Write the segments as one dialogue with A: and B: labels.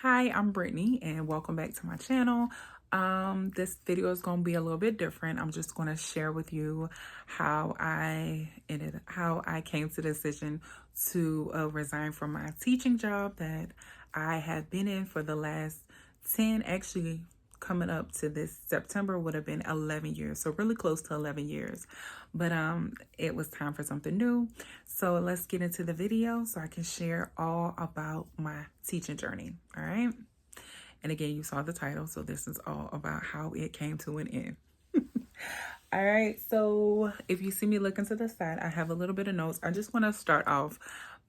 A: Hi, I'm Brittany and welcome back to my channel. This video is going to be a little bit different. I'm just going to share with you how I came to the decision to resign from my teaching job that I have been in for the last 10, actually coming up to this September would have been 11 years. So really close to 11 years. But it was time for something new. So let's get into the video so I can share all about my teaching journey. All right. And again, you saw the title. So this is all about how it came to an end. All right. So if you see me looking to the side, I have a little bit of notes. I just want to start off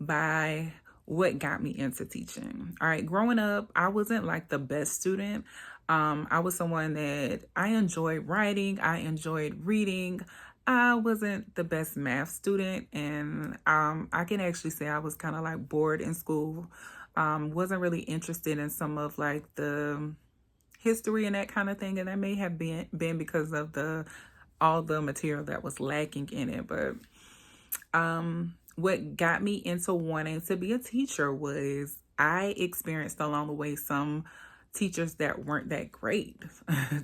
A: by what got me into teaching. All right. Growing up, I wasn't like the best student. I was someone that I enjoyed writing. I enjoyed reading. I wasn't the best math student, and I can actually say I was kind of like bored in school. Wasn't really interested in some of like the history and that kind of thing, and that may have been because of all the material that was lacking in it. But what got me into wanting to be a teacher was I experienced along the way some teachers that weren't that great,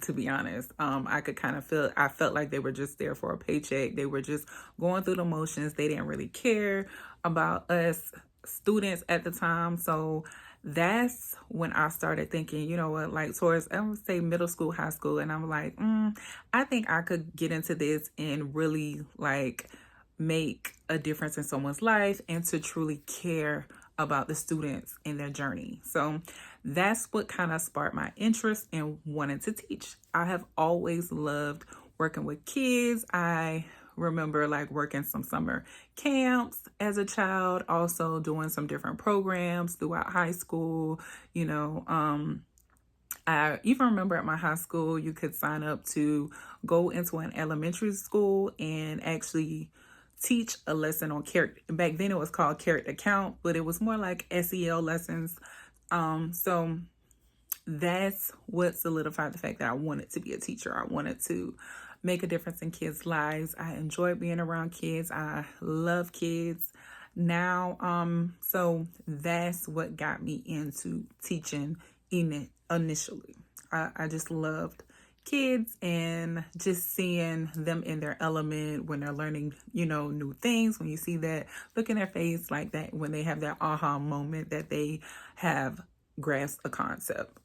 A: to be honest. I could kind of I felt like they were just there for a paycheck. They were just going through the motions. They didn't really care about us students at the time. So that's when I started thinking, you know what, like towards, I would say middle school, high school. And I'm like, I think I could get into this and really like make a difference in someone's life and to truly care about the students in their journey. So that's what kind of sparked my interest in wanting to teach. I have always loved working with kids. I remember like working some summer camps as a child, also doing some different programs throughout high school. I even remember at my high school, you could sign up to go into an elementary school and actually teach a lesson on character. Back then it was called character count, but it was more like SEL lessons. So that's what solidified the fact that I wanted to be a teacher. I wanted to make a difference in kids' lives. I enjoy being around kids. I love kids now. So that's what got me into teaching initially. I just loved kids and just seeing them in their element when they're learning, new things. When you see that look in their face like that, when they have that aha moment that they have grasped a concept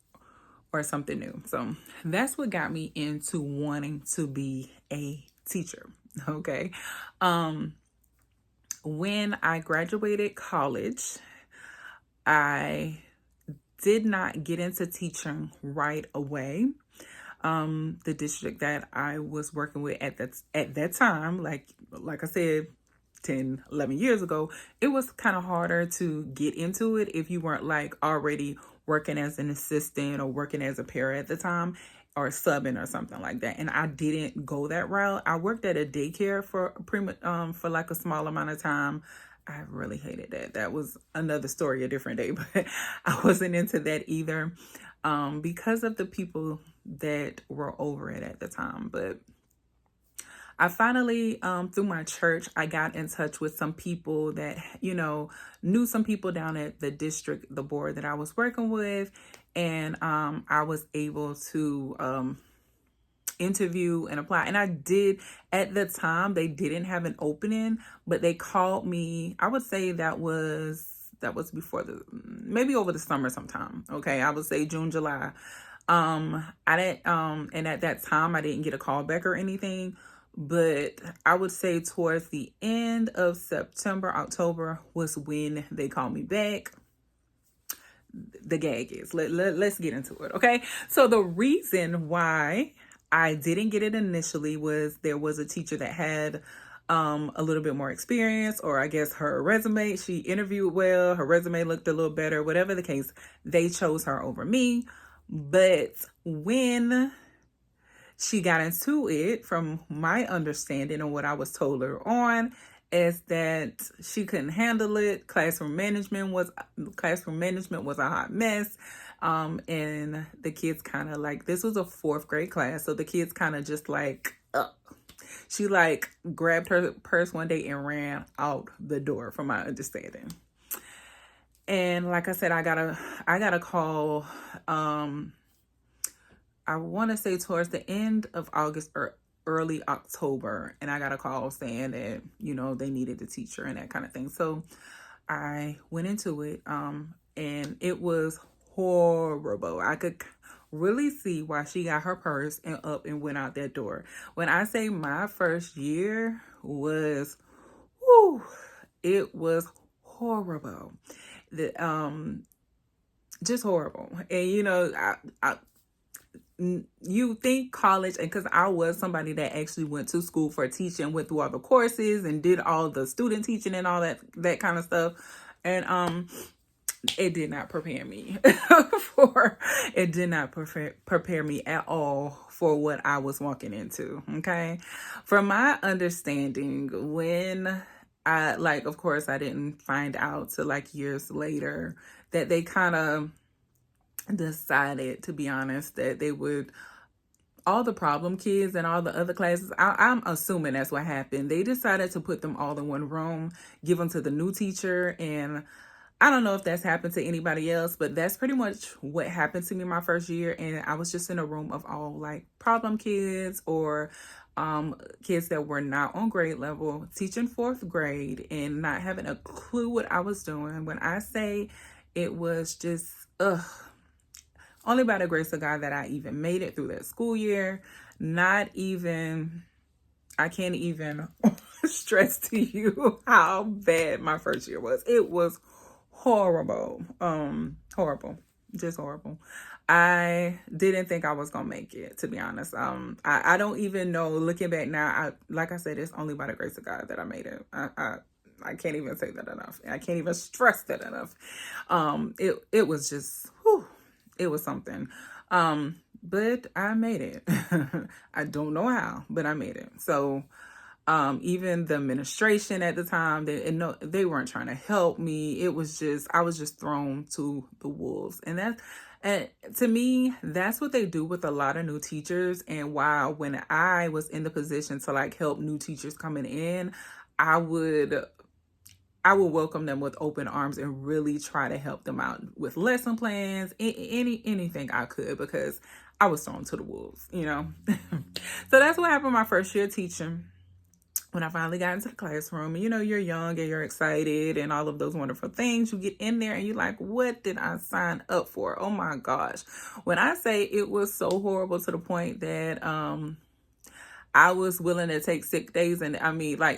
A: or something new. So that's what got me into wanting to be a teacher. Okay. When I graduated college, I did not get into teaching right away. The district that I was working with at that time, like I said, 10, 11 years ago, it was kind of harder to get into it if you weren't like already working as an assistant or working as a para at the time or subbing or something like that. And I didn't go that route. I worked at a daycare for like a small amount of time. I really hated that. That was another story, a different day, but I wasn't into that either because of the people that were over it at the time. But I finally, through my church, I got in touch with some people that, knew some people down at the district, the board that I was working with. And I was able to interview and apply. And I did, at the time, they didn't have an opening, but they called me. I would say that was before maybe over the summer sometime. Okay. I would say June, July. I didn't, and at that time I didn't get a call back or anything, but I would say towards the end of September, October was when they called me back. The gag is, let's get into it. Okay. So the reason why I didn't get it initially was there was a teacher that had a little bit more experience, or I guess her resume, she interviewed well, her resume looked a little better, whatever the case, they chose her over me. But when she got into it, from my understanding and what I was told her on, is that she couldn't handle it. Classroom management was a hot mess. And the kids kind of like, this was a 4th grade class. So the kids kind of just like, she like grabbed her purse one day and ran out the door, from my understanding. And like I said, I got a call, I want to say towards the end of August or early October. And I got a call saying that, they needed a teacher and that kind of thing. So I went into it, and it was horrible. I could really see why she got her purse and up and went out that door. When I say my first year was, whew, it was horrible. Just horrible. And you think college, and because I was somebody that actually went to school for teaching, went through all the courses and did all the student teaching and all that kind of stuff, and it did not prepare me it did not prepare me at all for what I was walking into. Okay, from my understanding, when of course I didn't find out till years later that they kind of decided, to be honest, that they would, all the problem kids and all the other classes, I'm assuming that's what happened. They decided to put them all in one room, give them to the new teacher. And I don't know if that's happened to anybody else, but that's pretty much what happened to me my first year. And I was just in a room of all problem kids or kids that were not on grade level, teaching fourth grade and not having a clue what I was doing. When I say it was just, only by the grace of God that I even made it through that school year. I can't even stress to you how bad my first year was. It was horrible. Horrible. Just horrible. I didn't think I was gonna make it, to be honest. I don't even know, looking back now, like I said, it's only by the grace of God that I made it. I can't even say that enough. I can't even stress that enough. It was just, whew, it was something. But I made it. I don't know how, but I made it. So even the administration at the time, they weren't trying to help me. I was just thrown to the wolves. And to me, that's what they do with a lot of new teachers. And while when I was in the position to help new teachers coming in, I would welcome them with open arms and really try to help them out with lesson plans, anything I could, because I was thrown to the wolves, So that's what happened my first year teaching. When I finally got into the classroom, and you're young and you're excited and all of those wonderful things, you get in there and you're like, what did I sign up for? Oh my gosh. When I say it was so horrible to the point that I was willing to take sick days and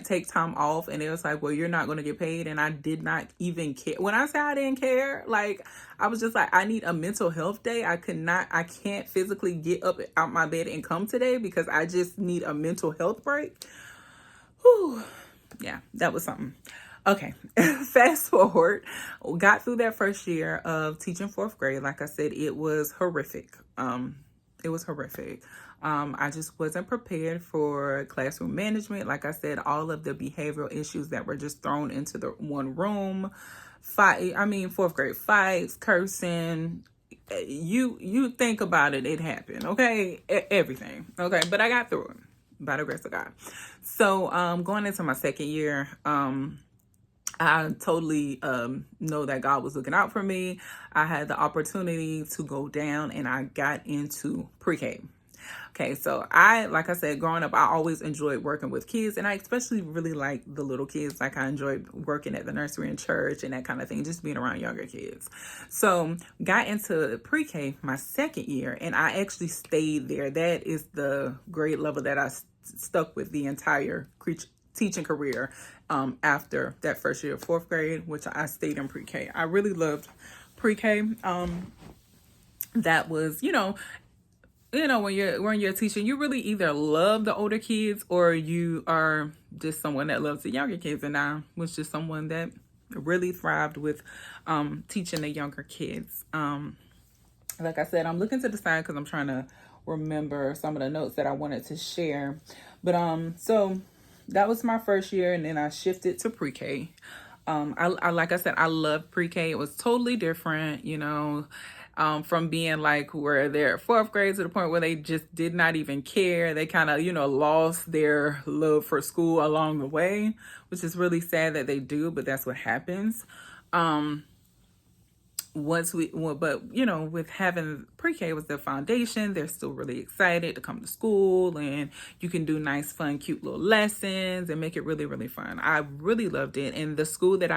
A: take time off, and it was well, you're not going to get paid. And I did not even care. When I say I didn't care, I was just I need a mental health day. I can't physically get up out my bed and come today because I just need a mental health break. Whew. Yeah, that was something. Okay, fast forward, got through that first year of teaching fourth grade. Like I said, it was horrific. It was horrific. I just wasn't prepared for classroom management. Like I said, all of the behavioral issues that were just thrown into the one room. Fourth grade fights, cursing. You think about it, it happened. Okay, everything. Okay, but I got through it by the grace of God. So going into my second year, I totally know that God was looking out for me. I had the opportunity to go down and I got into pre-K. Okay, so like I said, growing up, I always enjoyed working with kids, and I especially really like the little kids. I enjoyed working at the nursery and church and that kind of thing, just being around younger kids. So got into pre-K my second year, and I actually stayed there. That is the grade level that I stuck with the entire teaching career after that first year of fourth grade, which I stayed in pre-K. I really loved pre-K. That was, when you're teaching, you really either love the older kids or you are just someone that loves the younger kids. And I was just someone that really thrived with teaching the younger kids. Like I said, I'm looking to the side because I'm trying to remember some of the notes that I wanted to share. But so that was my first year, and then I shifted to pre-K. I like I said, I loved pre-K. It was totally different, from being where they're fourth grade to the point where they just did not even care. They kind of, lost their love for school along the way, which is really sad that they do, but that's what happens. but with having pre-K was the foundation, they're still really excited to come to school, and you can do nice, fun, cute little lessons and make it really, really fun. I really loved it. And the school that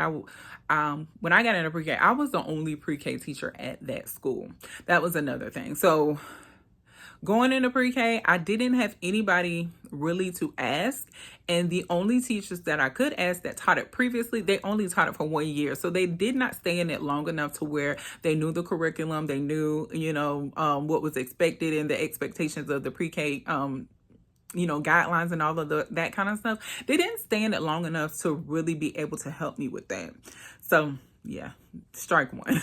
A: when I got into pre-K, I was the only pre-K teacher at that school. That was another thing. So going into pre-K, I didn't have anybody really to ask. And the only teachers that I could ask that taught it previously, they only taught it for 1 year. So they did not stay in it long enough to where they knew the curriculum, they knew, what was expected and the expectations of the pre-K, guidelines and all of that kind of stuff. They didn't stay in it long enough to really be able to help me with that. So yeah, strike one.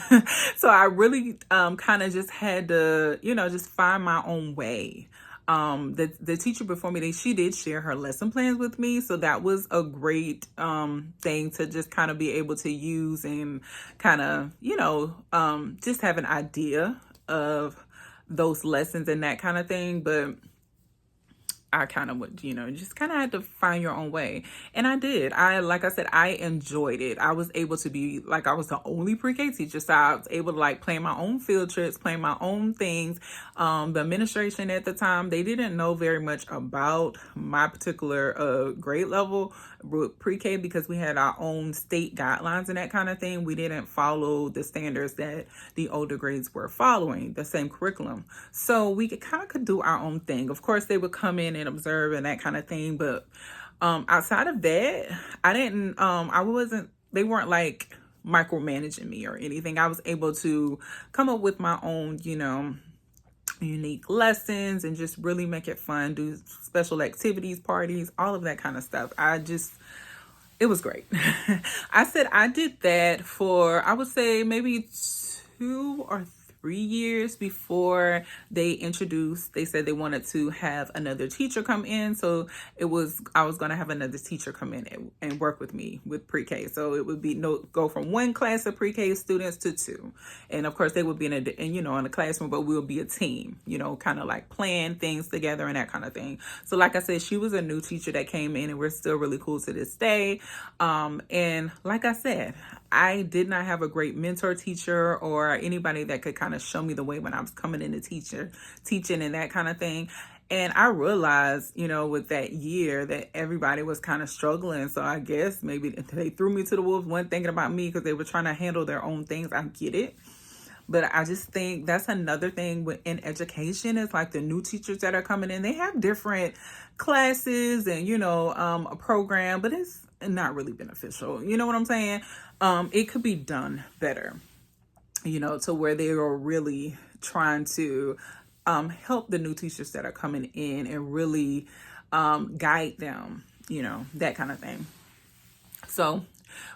A: So I really kind of just had to, just find my own way. The teacher before me, she did share her lesson plans with me. So that was a great thing to just kind of be able to use and kind of, just have an idea of those lessons and that kind of thing. But I kind of would, just kind of had to find your own way. And I did. Like I said, I enjoyed it. I was able to be I was the only pre-K teacher. So I was able to plan my own field trips, plan my own things. The administration at the time, they didn't know very much about my particular grade level with pre-K because we had our own state guidelines and that kind of thing. We didn't follow the standards that the older grades were following, the same curriculum. So we could do our own thing. Of course, they would come in and observe and that kind of thing. But outside of that, they weren't micromanaging me or anything. I was able to come up with my own, unique lessons and just really make it fun, do special activities, parties, all of that kind of stuff. It was great. I said I did that for, I would say maybe 2 or 3 years before they said they wanted to have another teacher come in. So I was going to have another teacher come in and work with me with pre-K. So it would be go from one class of pre-K students to 2. And of course they would be in a classroom, but we'll be a team, kind of plan things together and that kind of thing. So like I said, she was a new teacher that came in and we're still really cool to this day. And like I said, I did not have a great mentor teacher or anybody that could kind of show me the way when I was coming into teaching and that kind of thing. And I realized, with that year that everybody was kind of struggling. So I guess maybe they threw me to the wolves, one thinking about me because they were trying to handle their own things. I get it. But I just think that's another thing in education is the new teachers that are coming in, they have different classes and, a program, but it's not really beneficial. You know what I'm saying? It could be done better, to where they are really trying to help the new teachers that are coming in and really guide them, that kind of thing. So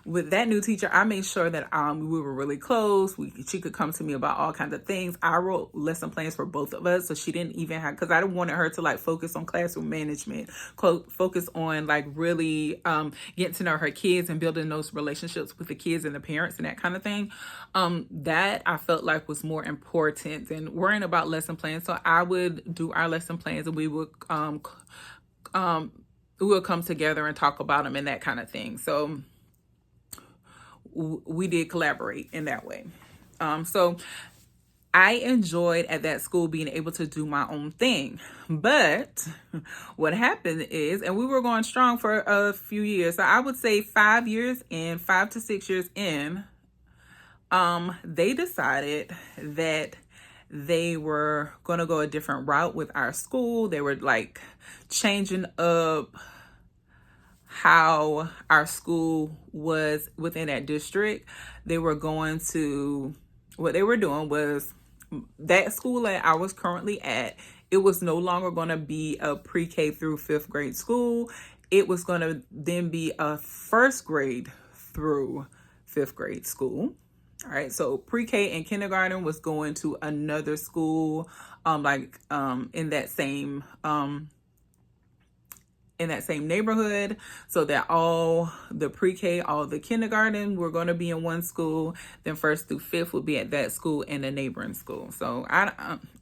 A: with that new teacher, I made sure that we were really close. She could come to me about all kinds of things. I wrote lesson plans for both of us, so she didn't even have, because I wanted her to focus on classroom management, focus on really getting to know her kids and building those relationships with the kids and the parents and that kind of thing. That I felt was more important than worrying about lesson plans. So I would do our lesson plans and we would come together and talk about them and that kind of thing. So we did collaborate in that way. So I enjoyed at that school being able to do my own thing. But what happened is, and we were going strong for a few years. So I would say 5 to 6 years in, they decided that they were going to go a different route with our school. They were changing up how our school was within that district. They were what they were doing was that school that I was currently at, it was no longer going to be a pre-K through 5th grade school. It was going to then be a 1st grade through 5th grade school. All right. So pre-K and kindergarten was going to another school, in that same neighborhood, so that all the pre-K, all the kindergarten were going to be in one school. Then 1st through 5th would be at that school and a neighboring school. So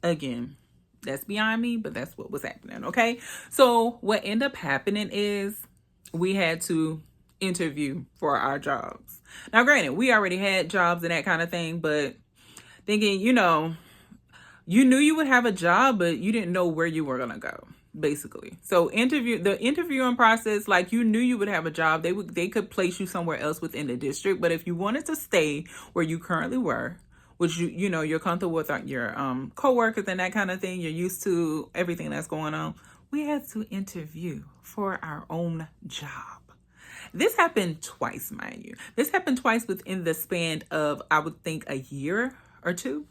A: again, that's beyond me, but that's what was happening. Okay. So what ended up happening is we had to interview for our jobs. Now, granted, we already had jobs and that kind of thing, but thinking, you knew you would have a job, but you didn't know where you were going to go, basically. So the interviewing process, like, you knew you would have a job. They could place you somewhere else within the district. But if you wanted to stay where you currently were, which you're comfortable with your coworkers and that kind of thing, you're used to everything that's going on, we had to interview for our own job. This happened twice, mind you. This happened twice within the span of, I would think, a year or two,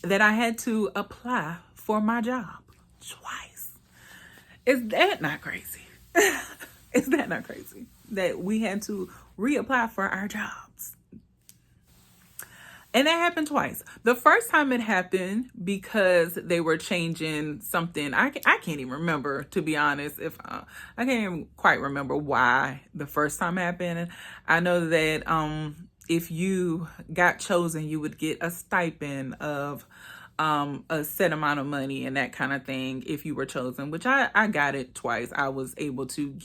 A: that I had to apply for my job twice. Is that not crazy? Is that not crazy that we had to reapply for our jobs? And that happened twice. The first time it happened because they were changing something. I can't even remember, to be honest. If I can't even quite remember why the first time happened. I know that if you got chosen, you would get a stipend of a set amount of money and that kind of thing if you were chosen, which I got it twice. I was able to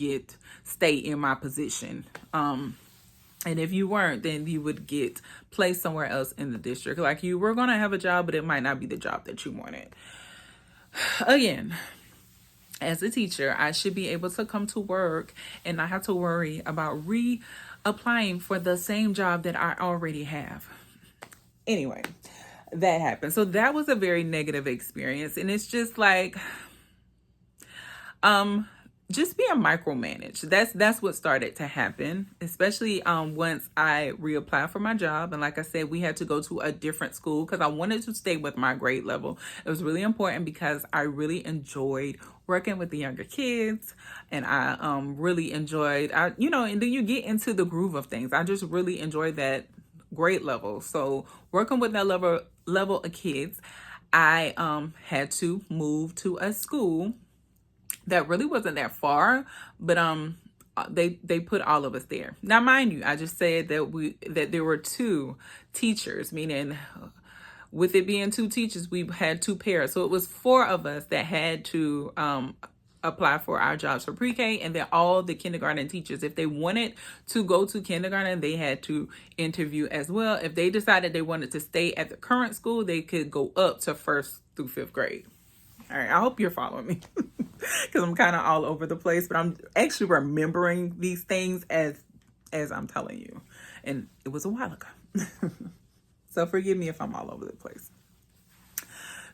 A: stay in my position. And if you weren't, then you would get placed somewhere else in the district. Like, you were going to have a job, but it might not be the job that you wanted. Again, as a teacher, I should be able to come to work and not have to worry about reapplying for the same job that I already have. Anyway, that happened. So that was a very negative experience. And it's just like, just being micromanaged. That's what started to happen, especially once I reapplied for my job. And like I said, we had to go to a different school because I wanted to stay with my grade level. It was really important because I really enjoyed working with the younger kids, and I really enjoyed, and then you get into the groove of things. I just really enjoyed that grade level. So working with that level of kids, I had to move to a school that really wasn't that far, but they put all of us there. Now, mind you, I just said that there were two teachers, meaning with it being two teachers, we had two pairs. So it was four of us that had to apply for our jobs for pre-K, and then all the kindergarten teachers, if they wanted to go to kindergarten, they had to interview as well. If they decided they wanted to stay at the current school, they could go up to 1st through 5th grade. All right, I hope you're following me because I'm kind of all over the place, but I'm actually remembering these things as I'm telling you. And it was a while ago. So forgive me if I'm all over the place.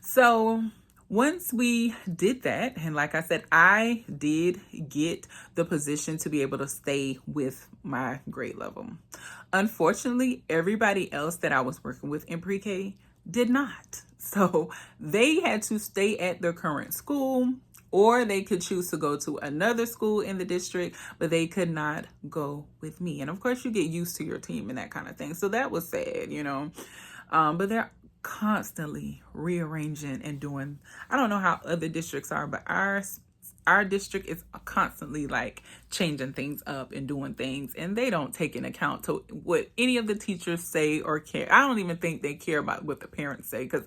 A: So once we did that, and like I said, I did get the position to be able to stay with my grade level. Unfortunately, everybody else that I was working with in pre-K did not. So they had to stay at their current school, or they could choose to go to another school in the district, but they could not go with me. And of course, you get used to your team and that kind of thing. So that was sad, but they're constantly rearranging and doing, I don't know how other districts are, but our district is constantly like changing things up and doing things, and they don't take into account to what any of the teachers say or care. I don't even think they care about what the parents say, because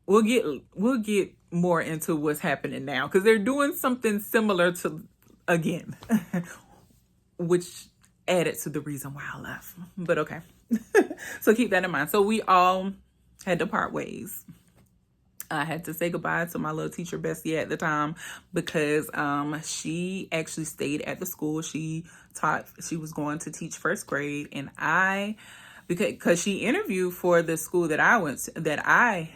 A: we'll get more into what's happening now, because they're doing something similar to again, which added to the reason why I left. But okay, so keep that in mind. So we all had to part ways. I had to say goodbye to my little teacher bestie at the time, because she actually stayed at the school. She was going to teach 1st grade, and because she interviewed for the school that I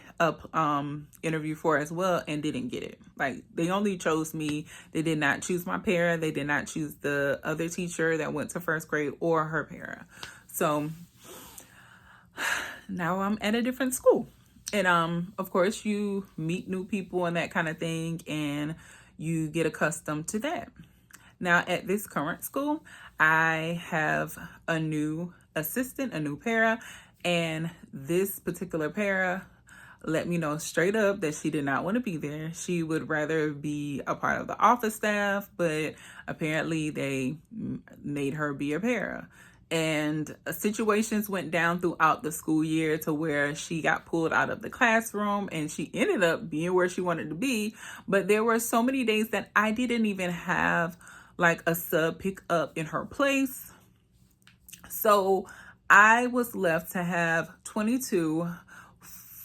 A: interviewed for as well, and didn't get it. Like, they only chose me. They did not choose my para. They did not choose the other teacher that went to 1st grade or her para. So now I'm at a different school. And of course, you meet new people and that kind of thing, and you get accustomed to that. Now, at this current school, I have a new assistant, a new para, and this particular para let me know straight up that she did not want to be there. She would rather be a part of the office staff, but apparently they made her be a para. And situations went down throughout the school year to where she got pulled out of the classroom, and she ended up being where she wanted to be. But there were so many days that I didn't even have like a sub pick up in her place. So I was left to have 22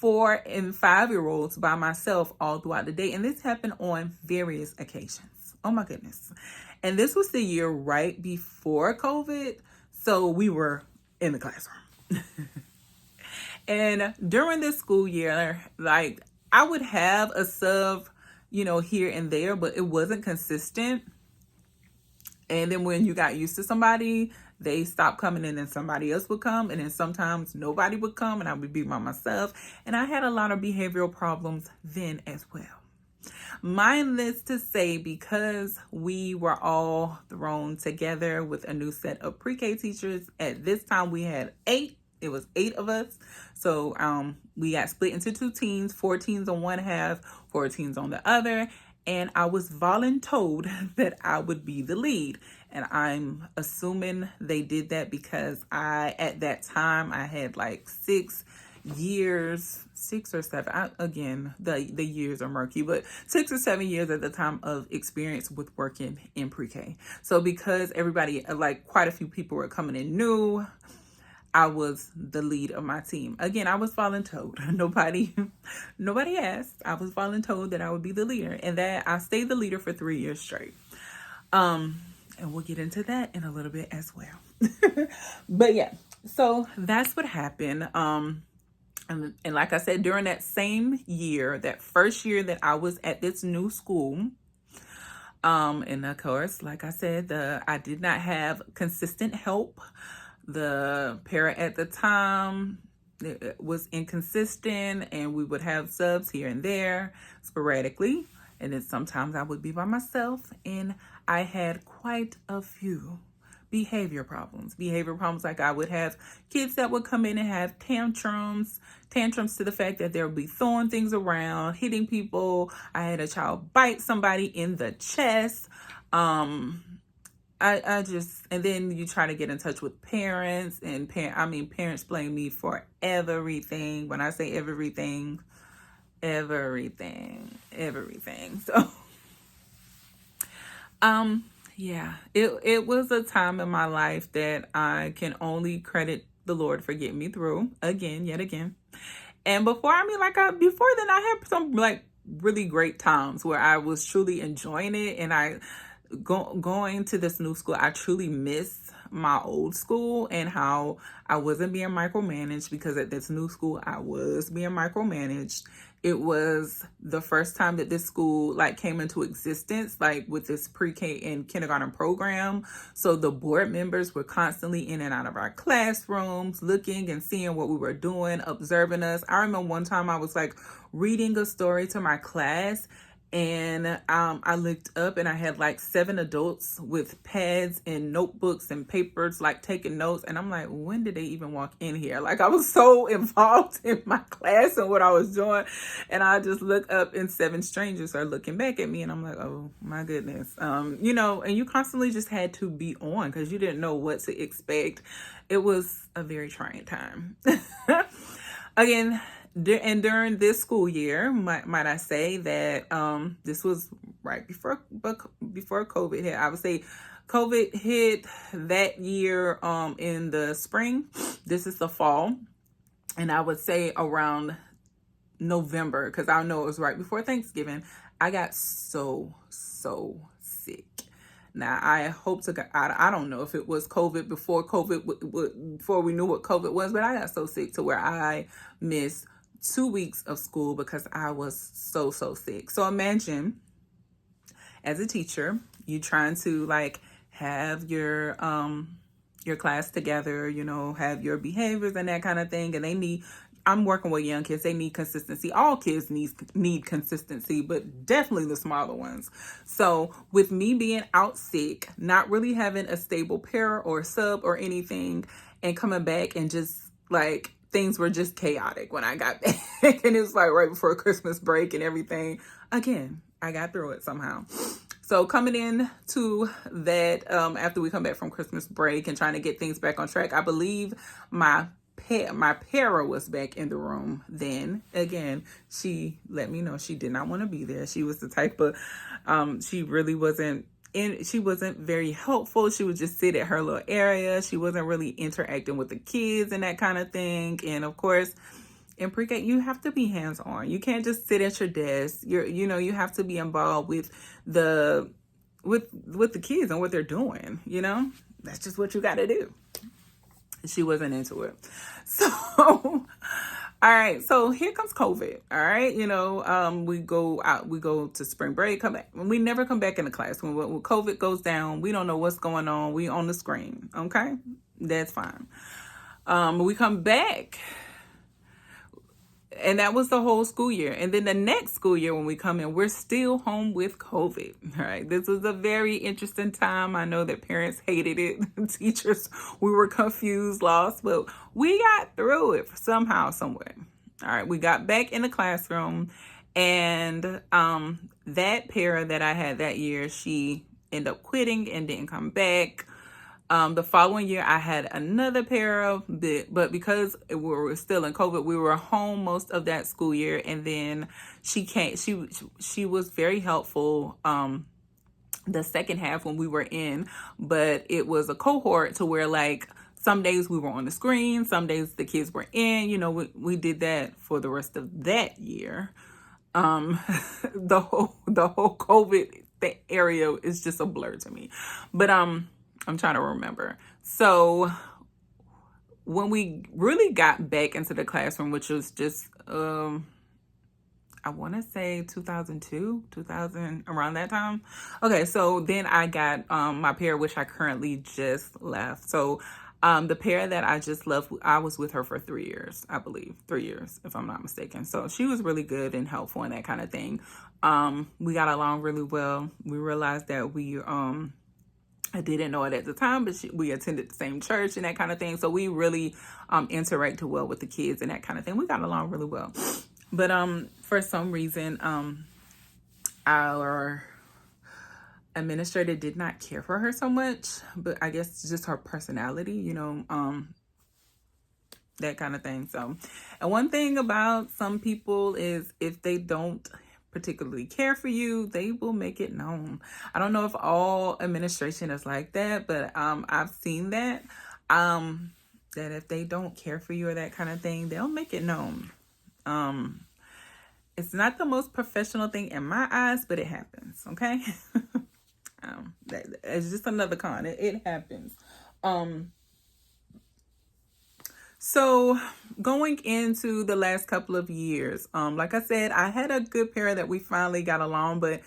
A: 4 and 5-year-olds by myself all throughout the day. And this happened on various occasions. Oh my goodness. And this was the year right before COVID. So we were in the classroom. And during this school year, like, I would have a sub, here and there, but it wasn't consistent. And then when you got used to somebody, they stopped coming and then somebody else would come. And then sometimes nobody would come and I would be by myself. And I had a lot of behavioral problems then as well. Mindless to say, because we were all thrown together with a new set of pre-K teachers. At this time, we had 8. It was 8 of us. So we got split into 2 teams, 4 teams on one half, 4 teams on the other. And I was voluntold that I would be the lead. And I'm assuming they did that because at that time, I had like 6 years, 6 or 7. Again, the years are murky, but 6 or 7 years at the time of experience with working in pre-K. So because everybody, like quite a few people were coming in new, I was the lead of my team. Again, I was voluntold. Nobody asked. I was voluntold that I would be the leader, and that I stayed the leader for 3 years straight. And we'll get into that in a little bit as well. But yeah, so that's what happened. And like I said, during that same year, that first year that I was at this new school, and of course, like I said, I did not have consistent help. The para at the time, it was inconsistent, and we would have subs here and there sporadically. And then sometimes I would be by myself, and I had quite a few behavior problems. Like I would have kids that would come in and have tantrums to the fact that they would be throwing things around, hitting people. I had a child bite somebody in the chest. And then you try to get in touch with parents, and parents blame me for everything. When I say everything. So, yeah, it was a time in my life that I can only credit the Lord for getting me through yet again. And before then I had some like really great times where I was truly enjoying it, and going to this new school, I truly miss my old school and how I wasn't being micromanaged, because at this new school, I was being micromanaged. It was the first time that this school came into existence, with this pre-K and kindergarten program. So the board members were constantly in and out of our classrooms, looking and seeing what we were doing, observing us. I remember one time I was reading a story to my class, and I looked up and I had 7 adults with pads and notebooks and papers, taking notes. And I'm like, when did they even walk in here? I was so involved in my class and what I was doing. And I just look up and 7 strangers are looking back at me. And I'm like, oh my goodness. And you constantly just had to be on because you didn't know what to expect. It was a very trying time. Again, and during this school year, might I say that this was right before COVID hit. I would say COVID hit that year in the spring. This is the fall. And I would say around November, because I know it was right before Thanksgiving, I got so sick. Now, I hope to God, I don't know if it was COVID before before we knew what COVID was, but I got so sick to where I missed 2 weeks of school because I was so sick. So imagine, as a teacher, you trying to have your class together, have your behaviors and that kind of thing. And I'm working with young kids. They need consistency. All kids need consistency, but definitely the smaller ones. So with me being out sick, not really having a stable pair or sub or anything, and coming back and just things were just chaotic when I got back. And it was right before Christmas break and everything. Again, I got through it somehow. So coming in to that, after we come back from Christmas break and trying to get things back on track, I believe my para was back in the room then. Again, she let me know she did not want to be there. She was the type of, she really wasn't, and she wasn't very helpful. She would just sit at her little area. She wasn't really interacting with the kids and that kind of thing. And of course, in pre-K, you have to be hands-on. You can't just sit at your desk. You have to be involved with the with the kids and what they're doing. That's just what you got to do. She wasn't into it. So, all right. So here comes COVID. All right. We go out, we go to spring break, come back. We never come back in the class. When COVID goes down, we don't know what's going on. We on the screen. Okay. That's fine. We come back. And that was the whole school year. And then the next school year when we come in, we're still home with COVID. All right. This was a very interesting time. I know that parents hated it. Teachers, we were confused, lost, but we got through it somehow, somewhere. All right. We got back in the classroom, and that para that I had that year, she ended up quitting and didn't come back. The following year, I had another para, but because we were still in COVID, we were home most of that school year. And then she came. She was very helpful the second half when we were in, but it was a cohort to where like some days we were on the screen, some days the kids were in. We did that for the rest of that year. The whole COVID area is just a blur to me, but I'm trying to remember. So when we really got back into the classroom, which was just, I want to say 2002, 2000, around that time. Okay, so then I got my pair, which I currently just left. So the pair that I just left, I was with her for 3 years, I believe. 3 years, if I'm not mistaken. So she was really good and helpful and that kind of thing. We got along really well. We realized that I didn't know it at the time, but we attended the same church and that kind of thing. So we really interacted well with the kids and that kind of thing. We got along really well. But for some reason, our administrator did not care for her so much. But I guess just her personality, that kind of thing. So, and one thing about some people is if they don't particularly care for you, they will make it known. I don't know if all administration is like that, but I've seen that that if they don't care for you or that kind of thing, they'll make it known. It's not the most professional thing in my eyes, but it happens. Okay. It's just another con. It happens. So going into the last couple of years, like I said, I had a good pair that we finally got along, but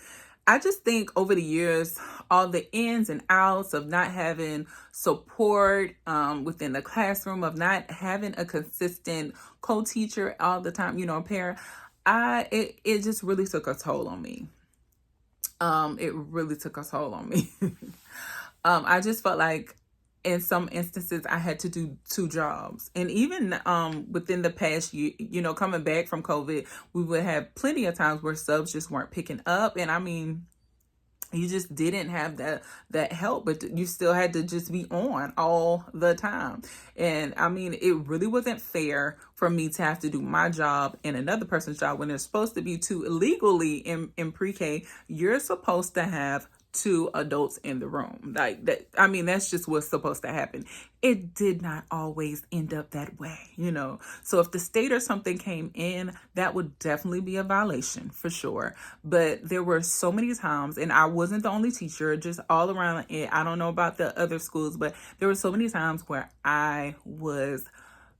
A: I just think over the years, all the ins and outs of not having support within the classroom, of not having a consistent co-teacher all the time, a pair, it just really took a toll on me. It really took a toll on me. I just felt like in some instances I had to do 2 jobs. And even within the past year, coming back from COVID, we would have plenty of times where subs just weren't picking up. And I mean, you just didn't have that help, but you still had to just be on all the time. And I mean, it really wasn't fair for me to have to do my job and another person's job when they're supposed to be 2 illegally in pre-K. You're supposed to have 2 adults in the room. Like that. I mean, that's just what's supposed to happen. It did not always end up that way, So if the state or something came in, that would definitely be a violation for sure. But there were so many times, and I wasn't the only teacher, just all around it. I don't know about the other schools, but there were so many times where I was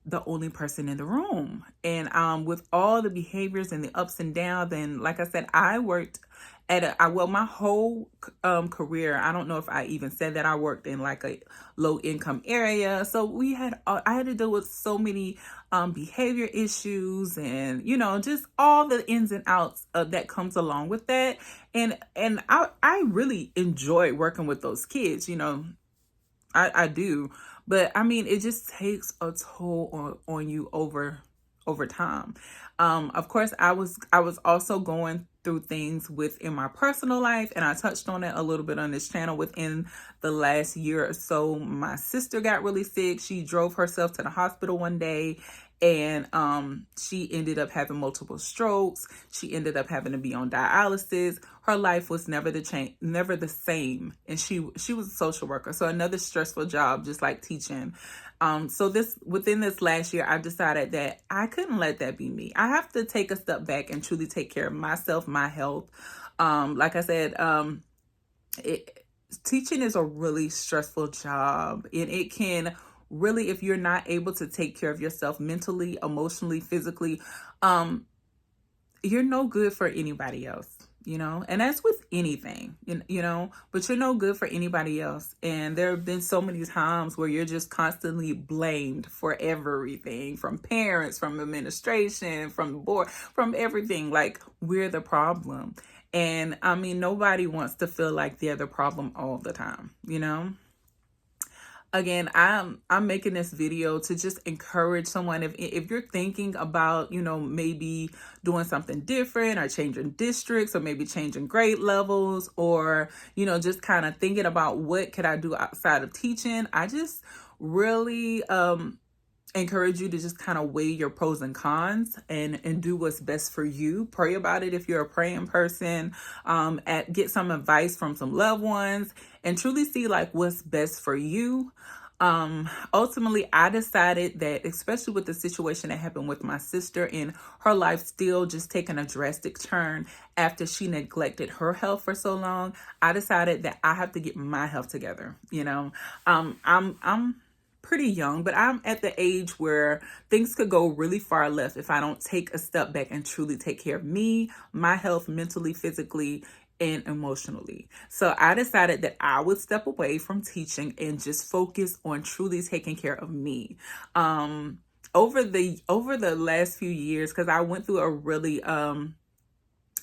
A: the only person in the room. And with all the behaviors and the ups and downs, and like I said, I worked at my whole career, I don't know if I even said that I worked in like a low income area. So I had to deal with so many behavior issues and, just all the ins and outs that comes along with that. And I really enjoy working with those kids, I do. But I mean, it just takes a toll on you over time. Of course, I was also going through things within my personal life, and I touched on it a little bit on this channel. Within the last year or so, my sister got really sick. She drove herself to the hospital one day, and she ended up having multiple strokes. She ended up having to be on dialysis. Her life was never the same. And she was a social worker, so another stressful job, just like teaching. So within this last year, I decided that I couldn't let that be me. I have to take a step back and truly take care of myself, my health. Like I said, it, teaching is a really stressful job, and it can really, if you're not able to take care of yourself mentally, emotionally, physically, um, you're no good for anybody else, and that's with anything, but you're no good for anybody else. And there have been so many times where you're just constantly blamed for everything, from parents, from administration, from the board, from everything. Like, we're the problem. And I mean, nobody wants to feel like they're the problem all the time. Again, I'm making this video to just encourage someone. If you're thinking about, maybe doing something different, or changing districts, or maybe changing grade levels, or, just kind of thinking about what could I do outside of teaching, I just really encourage you to just kind of weigh your pros and cons, and do what's best for you. Pray about it if you're a praying person. Get some advice from some loved ones, and truly see like what's best for you. Ultimately, I decided that, especially with the situation that happened with my sister, and her life still just taking a drastic turn after she neglected her health for so long, I decided that I have to get my health together. I'm pretty young, but I'm at the age where things could go really far left if I don't take a step back and truly take care of me, my health, mentally, physically, and emotionally. So I decided that I would step away from teaching and just focus on truly taking care of me. Over the last few years, because I went through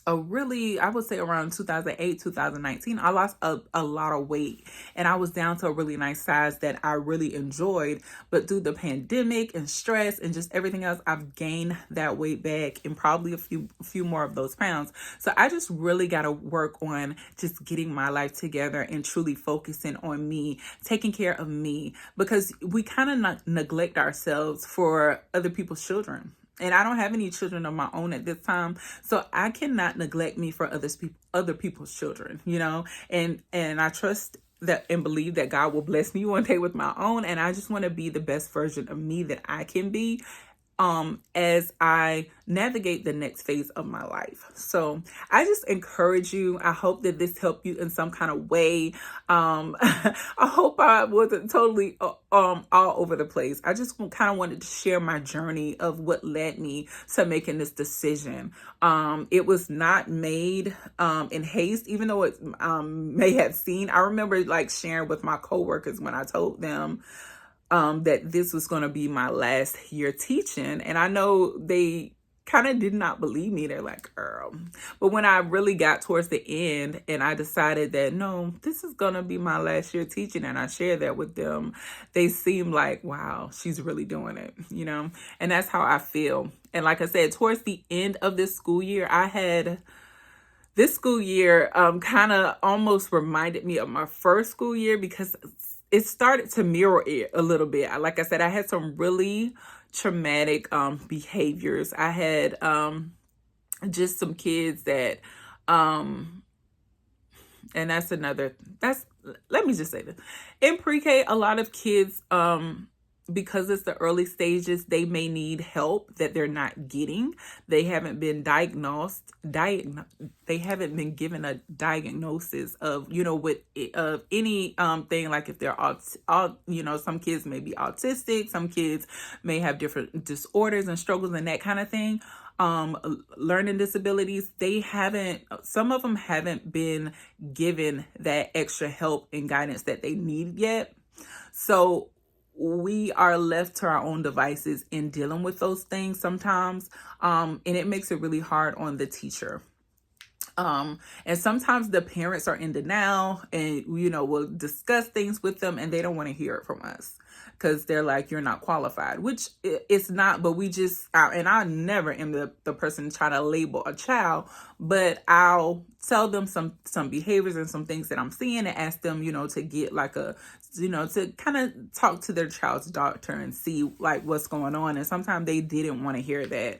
A: I would say around 2008, 2019, I lost a lot of weight, and I was down to a really nice size that I really enjoyed. But due to the pandemic and stress and just everything else, I've gained that weight back, and probably a few more of those pounds. So I just really got to work on just getting my life together and truly focusing on me, taking care of me, because we kind of neglect ourselves for other people's children. And I don't have any children of my own at this time, so I cannot neglect me for other people's children, And I trust that and believe that God will bless me one day with my own, and I just want to be the best version of me that I can be, as I navigate the next phase of my life. So I just encourage you. I hope that this helped you in some kind of way. I hope I wasn't totally all over the place. I just kind of wanted to share my journey of what led me to making this decision. It was not made in haste, even though it may have seemed. I remember like sharing with my coworkers when I told them that this was going to be my last year teaching. And I know they kind of did not believe me. They're like, girl. But when I really got towards the end and I decided that, no, this is going to be my last year teaching, and I shared that with them, they seemed like, wow, she's really doing it, And that's how I feel. And like I said, towards the end of this school year, this school year kind of almost reminded me of my first school year, because it started to mirror it a little bit. Like I said, I had some really traumatic behaviors. I had just some kids that, and let me just say this. In pre-K, a lot of kids, because it's the early stages, they may need help that they're not getting. They haven't been they haven't been given a diagnosis of, with any thing, like if they're some kids may be autistic, some kids may have different disorders and struggles and that kind of thing. Learning disabilities, some of them haven't been given that extra help and guidance that they need yet. So we are left to our own devices in dealing with those things sometimes. And it makes it really hard on the teacher. And sometimes the parents are in denial and, we'll discuss things with them and they don't want to hear it from us, because they're like, you're not qualified, which it's not. But we just, and I never am the person trying to label a child, but I'll tell them some behaviors and some things that I'm seeing, and ask them, to get like to kind of talk to their child's doctor and see like what's going on. And sometimes they didn't want to hear that.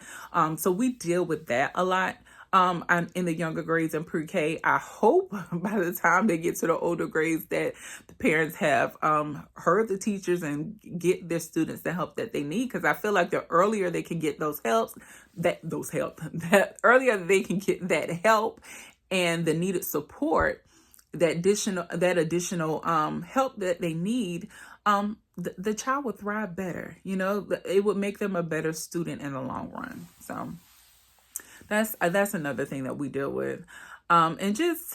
A: So we deal with that a lot. in the younger grades in pre-K. I hope by the time they get to the older grades that the parents have heard the teachers and get their students the help that they need. Because I feel like the earlier they can get that earlier they can get that help and the needed support, that additional help that they need, the child would thrive better. It would make them a better student in the long run. So that's another thing that we deal with. And just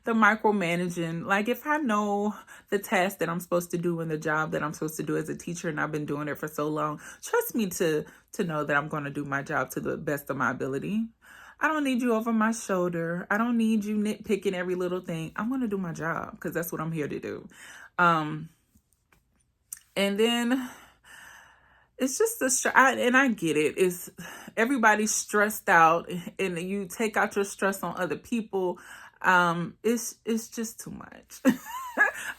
A: the micromanaging. Like, if I know the task that I'm supposed to do and the job that I'm supposed to do as a teacher, and I've been doing it for so long, trust me to know that I'm going to do my job to the best of my ability. I don't need you over my shoulder. I don't need you nitpicking every little thing. I'm going to do my job because that's what I'm here to do. And then it's just and I get it. It's everybody's stressed out, and you take out your stress on other people. It's just too much.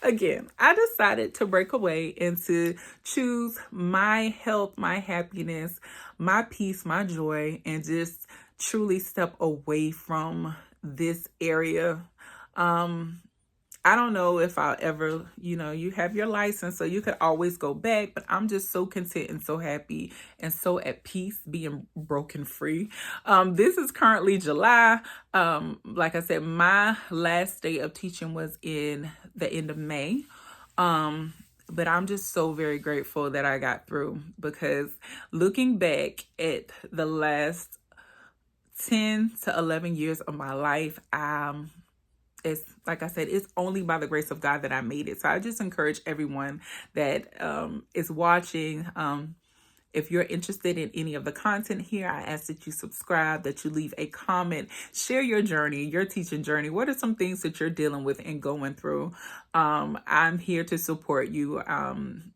A: Again, I decided to break away and to choose my health, my happiness, my peace, my joy, and just truly step away from this area. I don't know if I'll ever, you have your license, so you could always go back, but I'm just so content and so happy and so at peace being broken free. This is currently July. Like I said, my last day of teaching was in the end of May. But I'm just so very grateful that I got through, because looking back at the last 10 to 11 years of my life, it's like I said, it's only by the grace of God that I made it. So I just encourage everyone that is watching. If you're interested in any of the content here, I ask that you subscribe, that you leave a comment, share your journey, your teaching journey. What are some things that you're dealing with and going through? I'm here to support you. And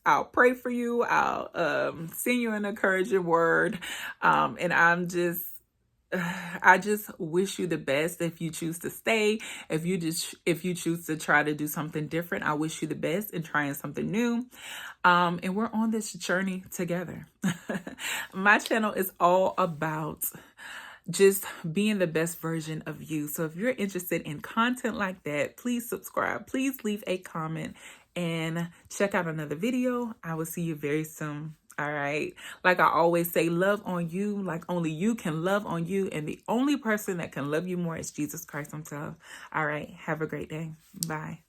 A: I'll pray for you. I'll send you an encouraging word. And I just wish you the best. If you choose to stay, if you choose to try to do something different, I wish you the best in trying something new. And we're on this journey together. My channel is all about just being the best version of you. So if you're interested in content like that, please subscribe. Please leave a comment and check out another video. I will see you very soon. All right. Like I always say, love on you like only you can love on you. And the only person that can love you more is Jesus Christ himself. All right. Have a great day. Bye.